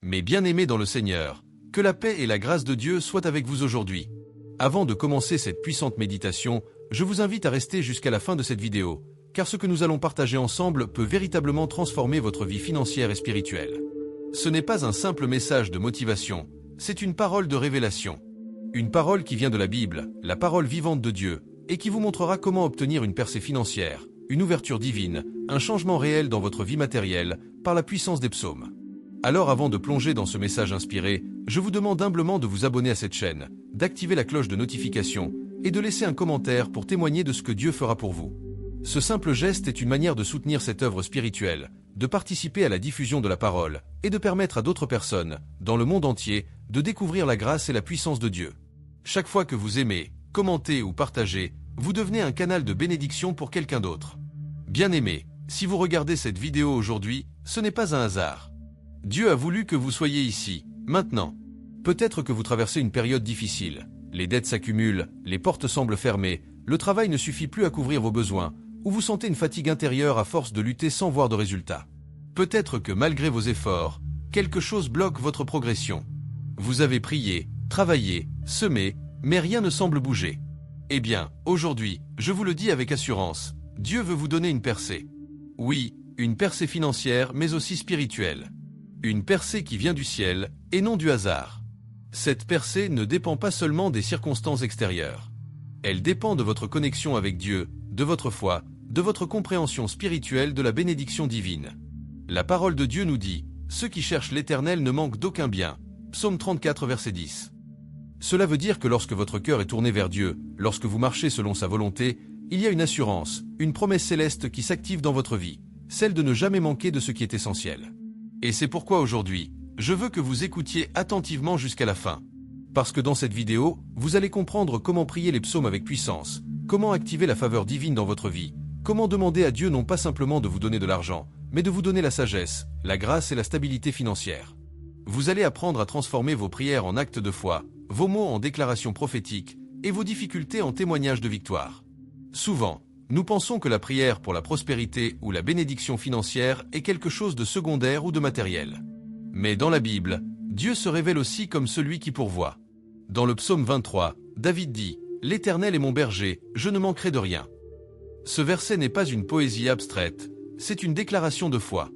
Mes bien-aimés dans le Seigneur, que la paix et la grâce de Dieu soient avec vous aujourd'hui. Avant de commencer cette puissante méditation, je vous invite à rester jusqu'à la fin de cette vidéo, car ce que nous allons partager ensemble peut véritablement transformer votre vie financière et spirituelle. Ce n'est pas un simple message de motivation, c'est une parole de révélation. Une parole qui vient de la Bible, la parole vivante de Dieu, et qui vous montrera comment obtenir une percée financière, une ouverture divine, un changement réel dans votre vie matérielle, par la puissance des psaumes. Alors avant de plonger dans ce message inspiré, je vous demande humblement de vous abonner à cette chaîne, d'activer la cloche de notification et de laisser un commentaire pour témoigner de ce que Dieu fera pour vous. Ce simple geste est une manière de soutenir cette œuvre spirituelle, de participer à la diffusion de la parole et de permettre à d'autres personnes, dans le monde entier, de découvrir la grâce et la puissance de Dieu. Chaque fois que vous aimez, commentez ou partagez, vous devenez un canal de bénédiction pour quelqu'un d'autre. Bien-aimés, si vous regardez cette vidéo aujourd'hui, ce n'est pas un hasard. Dieu a voulu que vous soyez ici, maintenant. Peut-être que vous traversez une période difficile. Les dettes s'accumulent, les portes semblent fermées, le travail ne suffit plus à couvrir vos besoins, ou vous sentez une fatigue intérieure à force de lutter sans voir de résultats. Peut-être que malgré vos efforts, quelque chose bloque votre progression. Vous avez prié, travaillé, semé, mais rien ne semble bouger. Eh bien, aujourd'hui, je vous le dis avec assurance, Dieu veut vous donner une percée. Oui, une percée financière, mais aussi spirituelle. Une percée qui vient du ciel, et non du hasard. Cette percée ne dépend pas seulement des circonstances extérieures. Elle dépend de votre connexion avec Dieu, de votre foi, de votre compréhension spirituelle de la bénédiction divine. La parole de Dieu nous dit « Ceux qui cherchent l'Éternel ne manquent d'aucun bien » Psaume 34, verset 10. Cela veut dire que lorsque votre cœur est tourné vers Dieu, lorsque vous marchez selon sa volonté, il y a une assurance, une promesse céleste qui s'active dans votre vie, celle de ne jamais manquer de ce qui est essentiel. Et c'est pourquoi aujourd'hui, je veux que vous écoutiez attentivement jusqu'à la fin. Parce que dans cette vidéo, vous allez comprendre comment prier les psaumes avec puissance, comment activer la faveur divine dans votre vie, comment demander à Dieu non pas simplement de vous donner de l'argent, mais de vous donner la sagesse, la grâce et la stabilité financière. Vous allez apprendre à transformer vos prières en actes de foi, vos mots en déclarations prophétiques et vos difficultés en témoignages de victoire. Souvent, nous pensons que la prière pour la prospérité ou la bénédiction financière est quelque chose de secondaire ou de matériel. Mais dans la Bible, Dieu se révèle aussi comme celui qui pourvoit. Dans le psaume 23, David dit « L'Éternel est mon berger, je ne manquerai de rien ». Ce verset n'est pas une poésie abstraite, c'est une déclaration de foi.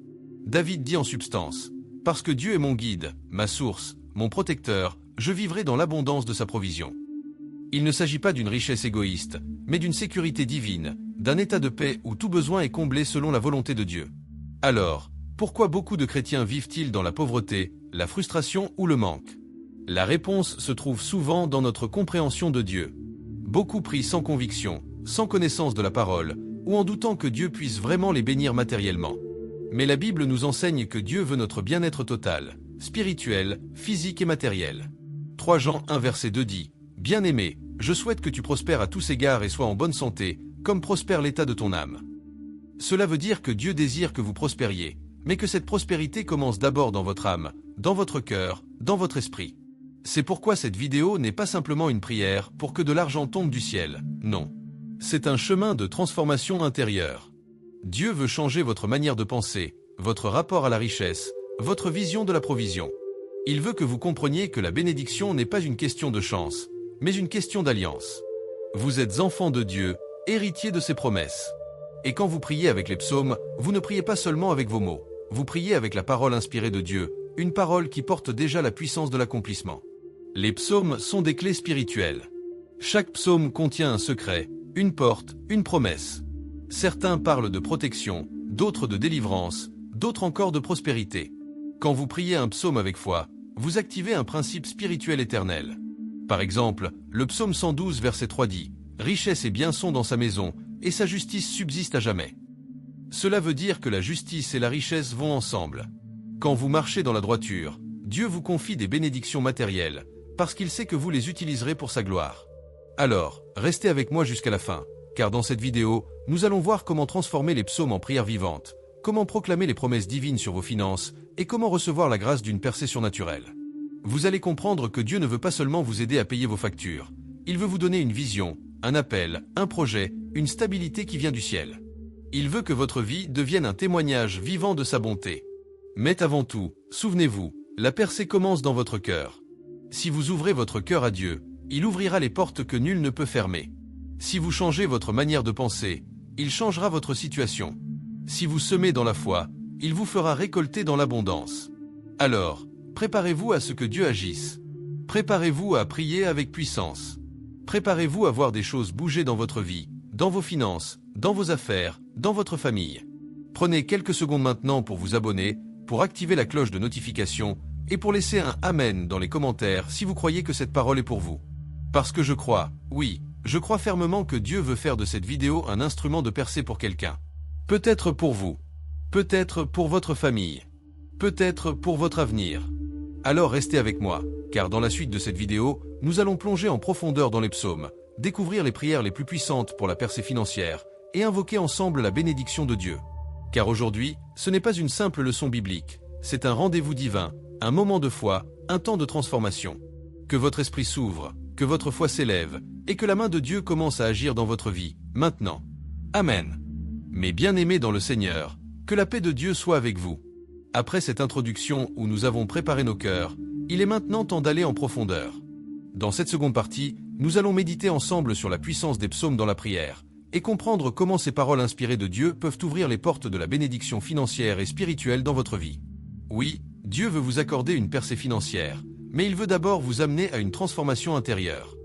David dit en substance « Parce que Dieu est mon guide, ma source, mon protecteur, je vivrai dans l'abondance de sa provision ». Il ne s'agit pas d'une richesse égoïste, mais d'une sécurité divine, d'un état de paix où tout besoin est comblé selon la volonté de Dieu. Alors, pourquoi beaucoup de chrétiens vivent-ils dans la pauvreté, la frustration ou le manque? La réponse se trouve souvent dans notre compréhension de Dieu. Beaucoup prient sans conviction, sans connaissance de la parole, ou en doutant que Dieu puisse vraiment les bénir matériellement. Mais la Bible nous enseigne que Dieu veut notre bien-être total, spirituel, physique et matériel. 3 Jean 1 verset 2 dit « Bien-aimé, je souhaite que tu prospères à tous égards et sois en bonne santé, comme prospère l'état de ton âme. » Cela veut dire que Dieu désire que vous prospériez, mais que cette prospérité commence d'abord dans votre âme, dans votre cœur, dans votre esprit. C'est pourquoi cette vidéo n'est pas simplement une prière pour que de l'argent tombe du ciel, non. C'est un chemin de transformation intérieure. Dieu veut changer votre manière de penser, votre rapport à la richesse, votre vision de la provision. Il veut que vous compreniez que la bénédiction n'est pas une question de chance, mais une question d'alliance. Vous êtes enfants de Dieu, héritiers de ses promesses. Et quand vous priez avec les psaumes, vous ne priez pas seulement avec vos mots, vous priez avec la parole inspirée de Dieu, une parole qui porte déjà la puissance de l'accomplissement. Les psaumes sont des clés spirituelles. Chaque psaume contient un secret, une porte, une promesse. Certains parlent de protection, d'autres de délivrance, d'autres encore de prospérité. Quand vous priez un psaume avec foi, vous activez un principe spirituel éternel. Par exemple, le psaume 112 verset 3 dit « Richesse et biens sont dans sa maison, et sa justice subsiste à jamais ». Cela veut dire que la justice et la richesse vont ensemble. Quand vous marchez dans la droiture, Dieu vous confie des bénédictions matérielles, parce qu'il sait que vous les utiliserez pour sa gloire. Alors, restez avec moi jusqu'à la fin, car dans cette vidéo, nous allons voir comment transformer les psaumes en prières vivantes, comment proclamer les promesses divines sur vos finances, et comment recevoir la grâce d'une percée surnaturelle. Vous allez comprendre que Dieu ne veut pas seulement vous aider à payer vos factures, il veut vous donner une vision, un appel, un projet, une stabilité qui vient du ciel. Il veut que votre vie devienne un témoignage vivant de sa bonté. Mais avant tout, souvenez-vous, La percée commence dans votre cœur. Si vous ouvrez votre cœur à Dieu, il ouvrira les portes que nul ne peut fermer. Si vous changez votre manière de penser, il changera votre situation. Si vous semez dans la foi, il vous fera récolter dans l'abondance. Alors, préparez-vous à ce que Dieu agisse. Préparez-vous à prier avec puissance. Préparez-vous à voir des choses bouger dans votre vie, dans vos finances, dans vos affaires, dans votre famille. Prenez quelques secondes maintenant pour vous abonner, pour activer la cloche de notification et pour laisser un Amen dans les commentaires si vous croyez que cette parole est pour vous. Parce que je crois, oui, je crois fermement que Dieu veut faire de cette vidéo un instrument de percée pour quelqu'un. Peut-être pour vous. Peut-être pour votre famille. Peut-être pour votre avenir. Alors restez avec moi, car dans la suite de cette vidéo, nous allons plonger en profondeur dans les psaumes, découvrir les prières les plus puissantes pour la percée financière et invoquer ensemble la bénédiction de Dieu. Car aujourd'hui, ce n'est pas une simple leçon biblique, c'est un rendez-vous divin, un moment de foi, un temps de transformation. Que votre esprit s'ouvre, que votre foi s'élève, et que la main de Dieu commence à agir dans votre vie, maintenant. Amen. Mes bien-aimés dans le Seigneur, que la paix de Dieu soit avec vous. Après cette introduction où nous avons préparé nos cœurs, il est maintenant temps d'aller en profondeur. Dans cette seconde partie, nous allons méditer ensemble sur la puissance des psaumes dans la prière, et comprendre comment ces paroles inspirées de Dieu peuvent ouvrir les portes de la bénédiction financière et spirituelle dans votre vie. Oui, Dieu veut vous accorder une percée financière, mais il veut d'abord vous amener à une transformation intérieure.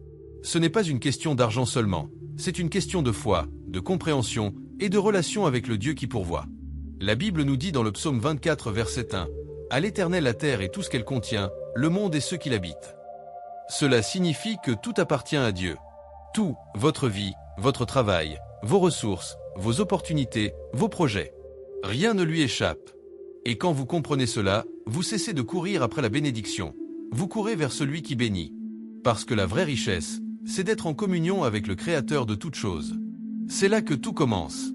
Ce n'est pas une question d'argent seulement, c'est une question de foi, de compréhension et de relation avec le Dieu qui pourvoit. La Bible nous dit dans le psaume 24 verset 1 « À l'Éternel la terre et tout ce qu'elle contient, le monde et ceux qui l'habitent ». Cela signifie que tout appartient à Dieu. Tout, votre vie, votre travail, vos ressources, vos opportunités, vos projets. Rien ne lui échappe. Et quand vous comprenez cela, vous cessez de courir après la bénédiction. Vous courez vers celui qui bénit. Parce que la vraie richesse, c'est d'être en communion avec le Créateur de toutes choses. C'est là que tout commence.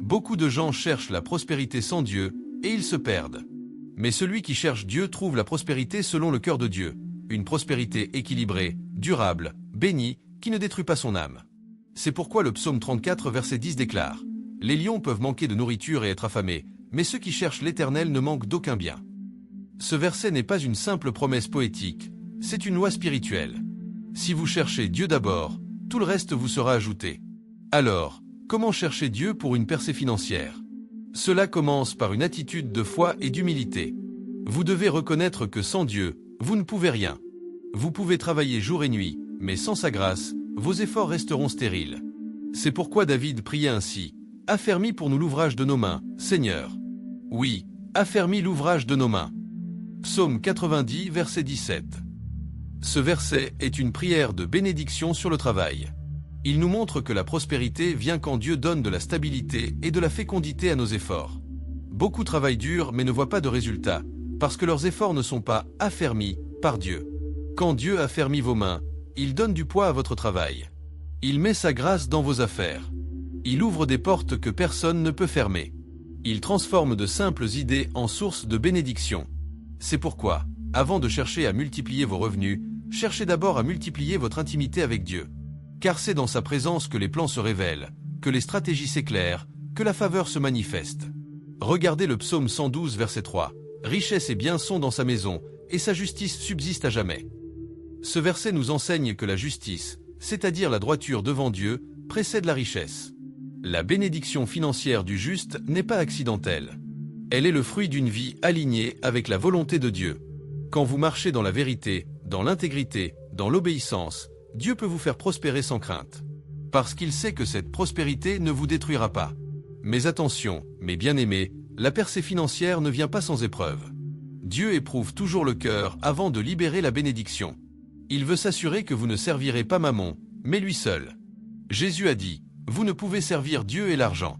Beaucoup de gens cherchent la prospérité sans Dieu, et ils se perdent. Mais celui qui cherche Dieu trouve la prospérité selon le cœur de Dieu. Une prospérité équilibrée, durable, bénie, qui ne détruit pas son âme. C'est pourquoi le psaume 34 verset 10 déclare « Les lions peuvent manquer de nourriture et être affamés, mais ceux qui cherchent l'Éternel ne manquent d'aucun bien. » Ce verset n'est pas une simple promesse poétique, c'est une loi spirituelle. Si vous cherchez Dieu d'abord, tout le reste vous sera ajouté. Alors, comment chercher Dieu pour une percée financière? Cela commence par une attitude de foi et d'humilité. Vous devez reconnaître que sans Dieu, vous ne pouvez rien. Vous pouvez travailler jour et nuit, mais sans sa grâce, vos efforts resteront stériles. C'est pourquoi David priait ainsi « Affermis pour nous l'ouvrage de nos mains, Seigneur. » Oui, affermis l'ouvrage de nos mains. Psaume 90, verset 17. Ce verset est une prière de bénédiction sur le travail. Il nous montre que la prospérité vient quand Dieu donne de la stabilité et de la fécondité à nos efforts. Beaucoup travaillent dur mais ne voient pas de résultats, parce que leurs efforts ne sont pas affermis par Dieu. Quand Dieu affermit vos mains, il donne du poids à votre travail. Il met sa grâce dans vos affaires. Il ouvre des portes que personne ne peut fermer. Il transforme de simples idées en sources de bénédiction. C'est pourquoi, avant de chercher à multiplier vos revenus, cherchez d'abord à multiplier votre intimité avec Dieu. Car c'est dans sa présence que les plans se révèlent, que les stratégies s'éclairent, que la faveur se manifeste. Regardez le psaume 112 verset 3. « Richesse et biens sont dans sa maison, et sa justice subsiste à jamais. » Ce verset nous enseigne que la justice, c'est-à-dire la droiture devant Dieu, précède la richesse. La bénédiction financière du juste n'est pas accidentelle. Elle est le fruit d'une vie alignée avec la volonté de Dieu. Quand vous marchez dans la vérité, dans l'intégrité, dans l'obéissance, Dieu peut vous faire prospérer sans crainte. Parce qu'il sait que cette prospérité ne vous détruira pas. Mais attention, mes bien-aimés, la percée financière ne vient pas sans épreuve. Dieu éprouve toujours le cœur avant de libérer la bénédiction. Il veut s'assurer que vous ne servirez pas Mammon, mais lui seul. Jésus a dit, « Vous ne pouvez servir Dieu et l'argent. »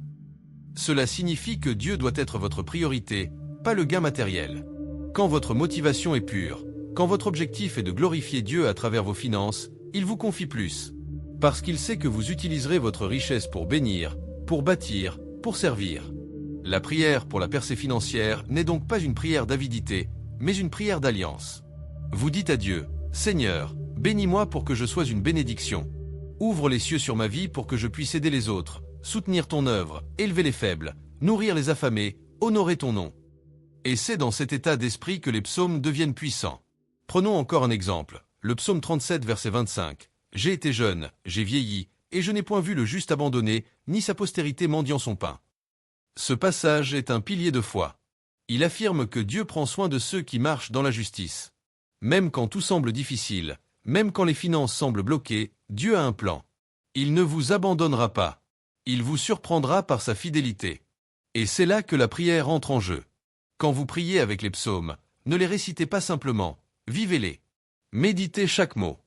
Cela signifie que Dieu doit être votre priorité, pas le gain matériel. Quand votre motivation est pure, quand votre objectif est de glorifier Dieu à travers vos finances, il vous confie plus. Parce qu'il sait que vous utiliserez votre richesse pour bénir, pour bâtir, pour servir. La prière pour la percée financière n'est donc pas une prière d'avidité, mais une prière d'alliance. Vous dites à Dieu, « Seigneur, bénis-moi pour que je sois une bénédiction. Ouvre les cieux sur ma vie pour que je puisse aider les autres, soutenir ton œuvre, élever les faibles, nourrir les affamés, honorer ton nom. » Et c'est dans cet état d'esprit que les psaumes deviennent puissants. Prenons encore un exemple. Le psaume 37, verset 25. « J'ai été jeune, j'ai vieilli, et je n'ai point vu le juste abandonné, ni sa postérité mendiant son pain. » Ce passage est un pilier de foi. Il affirme que Dieu prend soin de ceux qui marchent dans la justice. Même quand tout semble difficile, même quand les finances semblent bloquées, Dieu a un plan. Il ne vous abandonnera pas. Il vous surprendra par sa fidélité. Et c'est là que la prière entre en jeu. Quand vous priez avec les psaumes, ne les récitez pas simplement, vivez-les. Méditez chaque mot.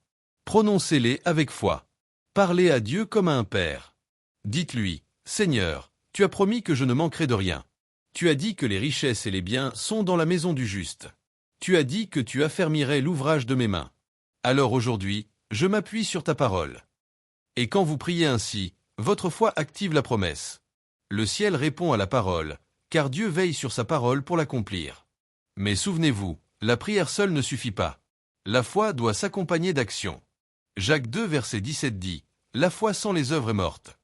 Prononcez-les avec foi. Parlez à Dieu comme à un père. Dites-lui, « Seigneur, tu as promis que je ne manquerai de rien. Tu as dit que les richesses et les biens sont dans la maison du juste. Tu as dit que tu affermirais l'ouvrage de mes mains. Alors aujourd'hui, je m'appuie sur ta parole. » Et quand vous priez ainsi, votre foi active la promesse. Le ciel répond à la parole, car Dieu veille sur sa parole pour l'accomplir. Mais souvenez-vous, la prière seule ne suffit pas. La foi doit s'accompagner d'action. Jacques 2, verset 17 dit, « La foi sans les œuvres est morte. »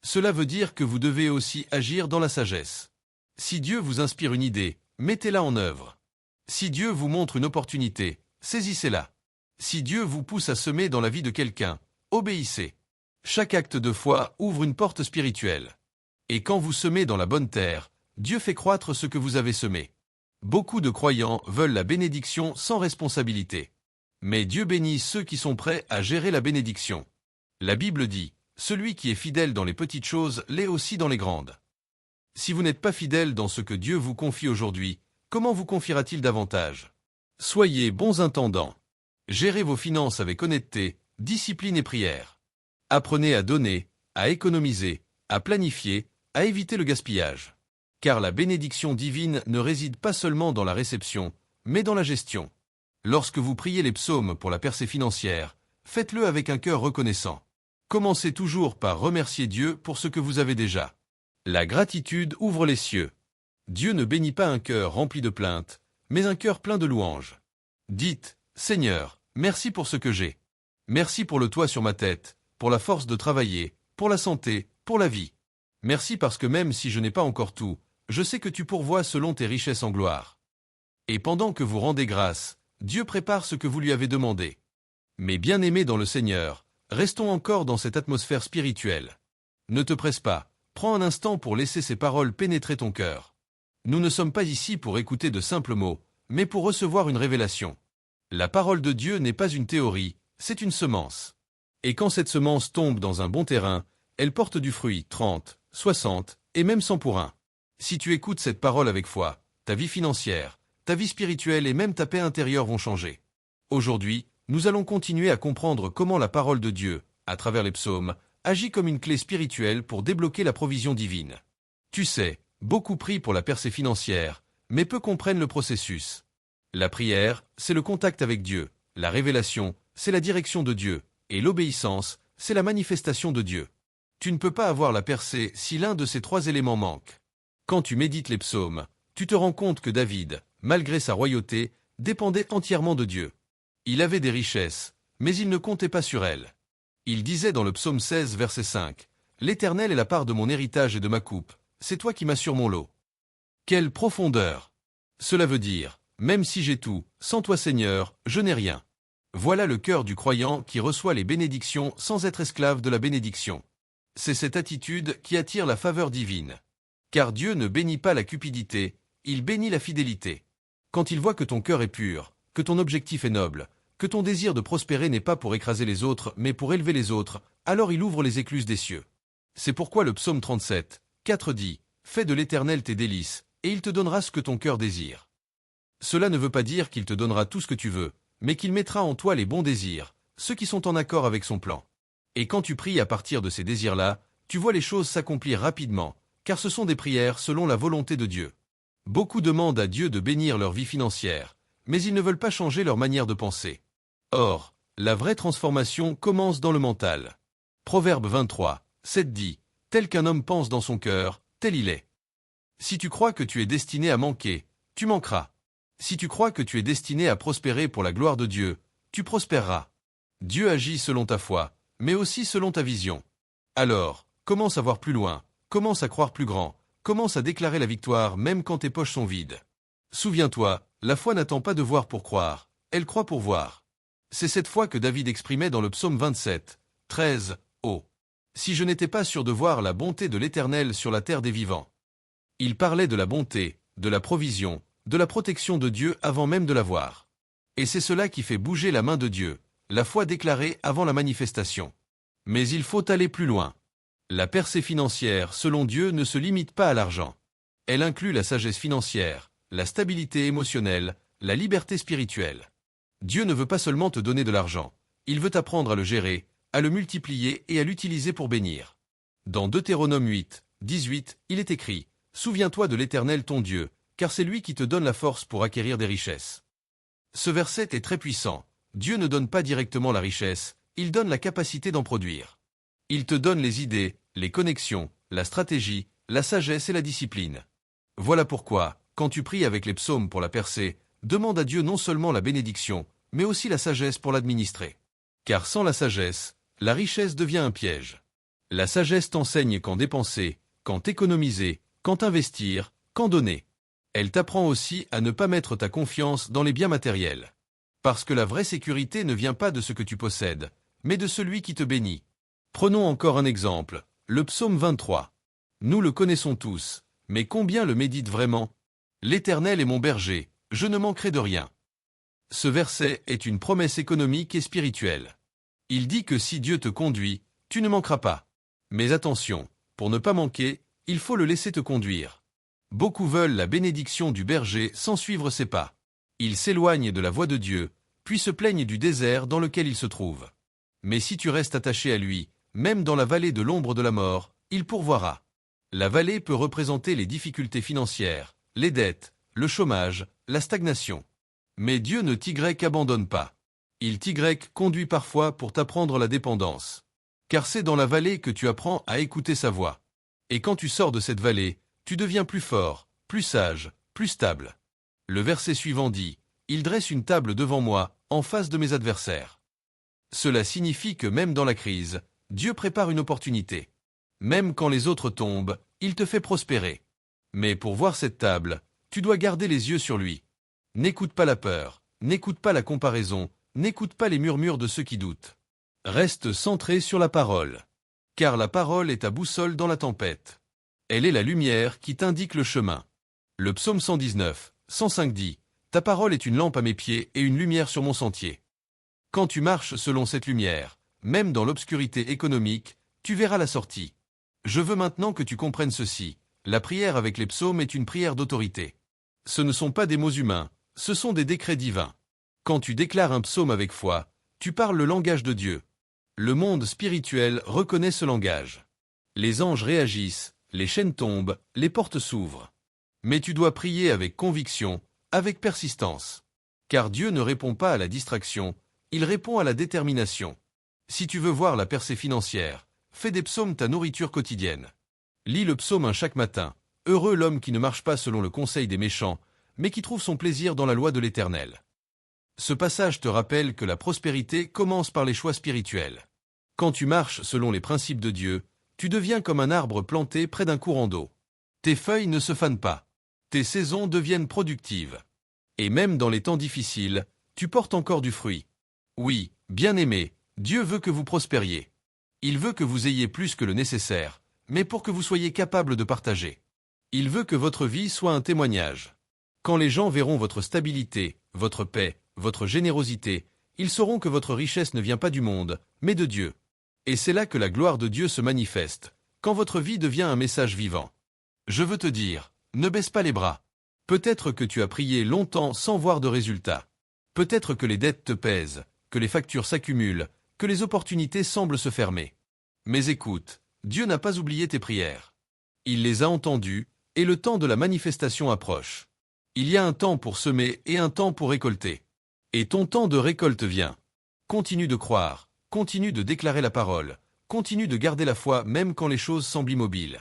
Cela veut dire que vous devez aussi agir dans la sagesse. Si Dieu vous inspire une idée, mettez-la en œuvre. Si Dieu vous montre une opportunité, saisissez-la. Si Dieu vous pousse à semer dans la vie de quelqu'un, obéissez. Chaque acte de foi ouvre une porte spirituelle. Et quand vous semez dans la bonne terre, Dieu fait croître ce que vous avez semé. Beaucoup de croyants veulent la bénédiction sans responsabilité. Mais Dieu bénit ceux qui sont prêts à gérer la bénédiction. La Bible dit, « Celui qui est fidèle dans les petites choses l'est aussi dans les grandes. » Si vous n'êtes pas fidèle dans ce que Dieu vous confie aujourd'hui, comment vous confiera-t-il davantage? Soyez bons intendants. Gérez vos finances avec honnêteté, discipline et prière. Apprenez à donner, à économiser, à planifier, à éviter le gaspillage. Car la bénédiction divine ne réside pas seulement dans la réception, mais dans la gestion. Lorsque vous priez les psaumes pour la percée financière, faites-le avec un cœur reconnaissant. Commencez toujours par remercier Dieu pour ce que vous avez déjà. La gratitude ouvre les cieux. Dieu ne bénit pas un cœur rempli de plaintes, mais un cœur plein de louanges. Dites, « Seigneur, merci pour ce que j'ai. Merci pour le toit sur ma tête, pour la force de travailler, pour la santé, pour la vie. Merci parce que même si je n'ai pas encore tout, je sais que tu pourvois selon tes richesses en gloire. » Et pendant que vous rendez grâce, Dieu prépare ce que vous lui avez demandé. Mais bien-aimés dans le Seigneur, restons encore dans cette atmosphère spirituelle. Ne te presse pas, prends un instant pour laisser ces paroles pénétrer ton cœur. Nous ne sommes pas ici pour écouter de simples mots, mais pour recevoir une révélation. La parole de Dieu n'est pas une théorie, c'est une semence. Et quand cette semence tombe dans un bon terrain, elle porte du fruit 30, 60 et même 100 pour 1. Si tu écoutes cette parole avec foi, ta vie financière, ta vie spirituelle et même ta paix intérieure vont changer. Aujourd'hui, nous allons continuer à comprendre comment la parole de Dieu, à travers les psaumes, agit comme une clé spirituelle pour débloquer la provision divine. Tu sais, beaucoup prient pour la percée financière, mais peu comprennent le processus. La prière, c'est le contact avec Dieu, la révélation, c'est la direction de Dieu, et l'obéissance, c'est la manifestation de Dieu. Tu ne peux pas avoir la percée si l'un de ces trois éléments manque. Quand tu médites les psaumes, tu te rends compte que David, malgré sa royauté, dépendait entièrement de Dieu. Il avait des richesses, mais il ne comptait pas sur elles. Il disait dans le psaume 16, verset 5, « L'Éternel est la part de mon héritage et de ma coupe, c'est toi qui m'assures mon lot. » Quelle profondeur! Cela veut dire, même si j'ai tout, sans toi Seigneur, je n'ai rien. Voilà le cœur du croyant qui reçoit les bénédictions sans être esclave de la bénédiction. C'est cette attitude qui attire la faveur divine. Car Dieu ne bénit pas la cupidité, il bénit la fidélité. Quand il voit que ton cœur est pur, que ton objectif est noble, que ton désir de prospérer n'est pas pour écraser les autres, mais pour élever les autres, alors il ouvre les écluses des cieux. C'est pourquoi le psaume 37, 4 dit, « Fais de l'Éternel tes délices, et il te donnera ce que ton cœur désire. » Cela ne veut pas dire qu'il te donnera tout ce que tu veux, mais qu'il mettra en toi les bons désirs, ceux qui sont en accord avec son plan. Et quand tu pries à partir de ces désirs-là, tu vois les choses s'accomplir rapidement, car ce sont des prières selon la volonté de Dieu. Beaucoup demandent à Dieu de bénir leur vie financière, mais ils ne veulent pas changer leur manière de penser. Or, la vraie transformation commence dans le mental. Proverbe 23, 7 dit, « Tel qu'un homme pense dans son cœur, tel il est. » Si tu crois que tu es destiné à manquer, tu manqueras. Si tu crois que tu es destiné à prospérer pour la gloire de Dieu, tu prospéreras. Dieu agit selon ta foi, mais aussi selon ta vision. Alors, commence à voir plus loin, commence à croire plus grand, commence à déclarer la victoire même quand tes poches sont vides. Souviens-toi, la foi n'attend pas de voir pour croire, elle croit pour voir. C'est cette foi que David exprimait dans le psaume 27, 13, « Oh! Si je n'étais pas sûr de voir la bonté de l'Éternel sur la terre des vivants. » Il parlait de la bonté, de la provision, de la protection de Dieu avant même de la voir. Et c'est cela qui fait bouger la main de Dieu, la foi déclarée avant la manifestation. Mais il faut aller plus loin. La percée financière, selon Dieu, ne se limite pas à l'argent. Elle inclut la sagesse financière, la stabilité émotionnelle, la liberté spirituelle. Dieu ne veut pas seulement te donner de l'argent, il veut t'apprendre à le gérer, à le multiplier et à l'utiliser pour bénir. Dans Deutéronome 8, 18, il est écrit « Souviens-toi de l'Éternel ton Dieu, car c'est lui qui te donne la force pour acquérir des richesses. » Ce verset est très puissant. Dieu ne donne pas directement la richesse, il donne la capacité d'en produire. Il te donne les idées, les connexions, la stratégie, la sagesse et la discipline. Voilà pourquoi, quand tu pries avec les psaumes pour la percée, demande à Dieu non seulement la bénédiction, mais aussi la sagesse pour l'administrer. Car sans la sagesse, la richesse devient un piège. La sagesse t'enseigne quand dépenser, quand économiser, quand investir, quand donner. Elle t'apprend aussi à ne pas mettre ta confiance dans les biens matériels. Parce que la vraie sécurité ne vient pas de ce que tu possèdes, mais de celui qui te bénit. Prenons encore un exemple, le psaume 23. Nous le connaissons tous, mais combien le médite vraiment ? L'Éternel est mon berger, je ne manquerai de rien. Ce verset est une promesse économique et spirituelle. Il dit que si Dieu te conduit, tu ne manqueras pas. Mais attention, pour ne pas manquer, il faut le laisser te conduire. Beaucoup veulent la bénédiction du berger sans suivre ses pas. Ils s'éloignent de la voie de Dieu, puis se plaignent du désert dans lequel ils se trouvent. Mais si tu restes attaché à lui, même dans la vallée de l'ombre de la mort, il pourvoira. La vallée peut représenter les difficultés financières, les dettes, le chômage, la stagnation. Mais Dieu ne t'abandonne pas. Il conduit parfois pour t'apprendre la dépendance. Car c'est dans la vallée que tu apprends à écouter sa voix. Et quand tu sors de cette vallée, tu deviens plus fort, plus sage, plus stable. Le verset suivant dit « Il dresse une table devant moi, en face de mes adversaires. » Cela signifie que même dans la crise, Dieu prépare une opportunité. Même quand les autres tombent, il te fait prospérer. Mais pour voir cette table, tu dois garder les yeux sur lui. N'écoute pas la peur, n'écoute pas la comparaison, n'écoute pas les murmures de ceux qui doutent. Reste centré sur la parole. Car la parole est ta boussole dans la tempête. Elle est la lumière qui t'indique le chemin. Le psaume 119, 105 dit « Ta parole est une lampe à mes pieds et une lumière sur mon sentier. » Quand tu marches selon cette lumière, même dans l'obscurité économique, tu verras la sortie. Je veux maintenant que tu comprennes ceci. La prière avec les psaumes est une prière d'autorité. Ce ne sont pas des mots humains, ce sont des décrets divins. Quand tu déclares un psaume avec foi, tu parles le langage de Dieu. Le monde spirituel reconnaît ce langage. Les anges réagissent, les chaînes tombent, les portes s'ouvrent. Mais tu dois prier avec conviction, avec persistance. Car Dieu ne répond pas à la distraction, il répond à la détermination. Si tu veux voir la percée financière, fais des psaumes ta nourriture quotidienne. Lis le psaume 1 chaque matin. Heureux l'homme qui ne marche pas selon le conseil des méchants, mais qui trouve son plaisir dans la loi de l'Éternel. Ce passage te rappelle que la prospérité commence par les choix spirituels. Quand tu marches selon les principes de Dieu, tu deviens comme un arbre planté près d'un courant d'eau. Tes feuilles ne se fanent pas. Tes saisons deviennent productives. Et même dans les temps difficiles, tu portes encore du fruit. Oui, bien-aimé, Dieu veut que vous prospériez. Il veut que vous ayez plus que le nécessaire, mais pour que vous soyez capable de partager. Il veut que votre vie soit un témoignage. Quand les gens verront votre stabilité, votre paix, votre générosité, ils sauront que votre richesse ne vient pas du monde, mais de Dieu. Et c'est là que la gloire de Dieu se manifeste, quand votre vie devient un message vivant. Je veux te dire, ne baisse pas les bras. Peut-être que tu as prié longtemps sans voir de résultat. Peut-être que les dettes te pèsent, que les factures s'accumulent, que les opportunités semblent se fermer. Mais écoute, Dieu n'a pas oublié tes prières. Il les a entendues, et le temps de la manifestation approche. Il y a un temps pour semer et un temps pour récolter. Et ton temps de récolte vient. Continue de croire, continue de déclarer la parole, continue de garder la foi même quand les choses semblent immobiles.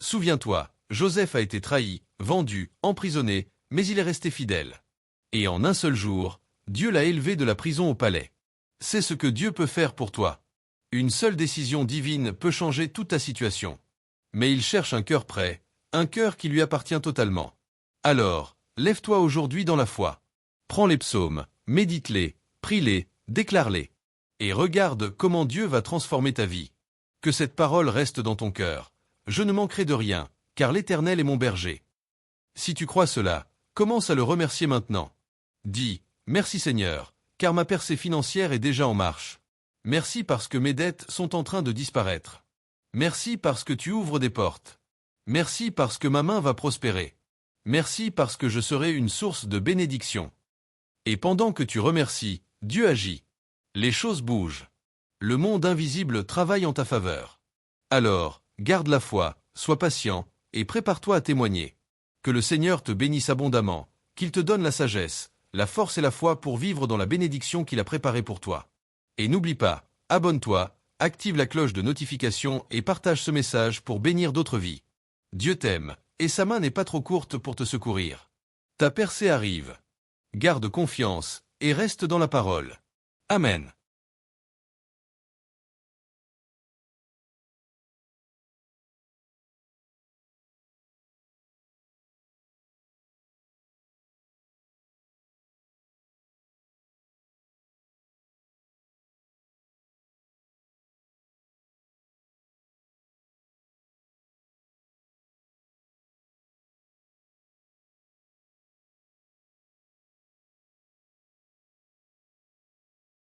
Souviens-toi, Joseph a été trahi, vendu, emprisonné, mais il est resté fidèle. Et en un seul jour, Dieu l'a élevé de la prison au palais. C'est ce que Dieu peut faire pour toi. Une seule décision divine peut changer toute ta situation. Mais il cherche un cœur prêt, un cœur qui lui appartient totalement. Alors, Lève-toi aujourd'hui dans la foi. Prends les psaumes, médite-les, prie-les, déclare-les. Et regarde comment Dieu va transformer ta vie. Que cette parole reste dans ton cœur. Je ne manquerai de rien, car l'Éternel est mon berger. Si tu crois cela, commence à le remercier maintenant. Dis, merci Seigneur, car ma percée financière est déjà en marche. Merci parce que mes dettes sont en train de disparaître. Merci parce que tu ouvres des portes. Merci parce que ma main va prospérer. Merci parce que je serai une source de bénédiction. Et pendant que tu remercies, Dieu agit. Les choses bougent. Le monde invisible travaille en ta faveur. Alors, garde la foi, sois patient, et prépare-toi à témoigner. Que le Seigneur te bénisse abondamment, qu'il te donne la sagesse, la force et la foi pour vivre dans la bénédiction qu'il a préparée pour toi. Et n'oublie pas, abonne-toi, active la cloche de notification et partage ce message pour bénir d'autres vies. Dieu t'aime, et sa main n'est pas trop courte pour te secourir. Ta percée arrive. Garde confiance, et reste dans la parole. Amen.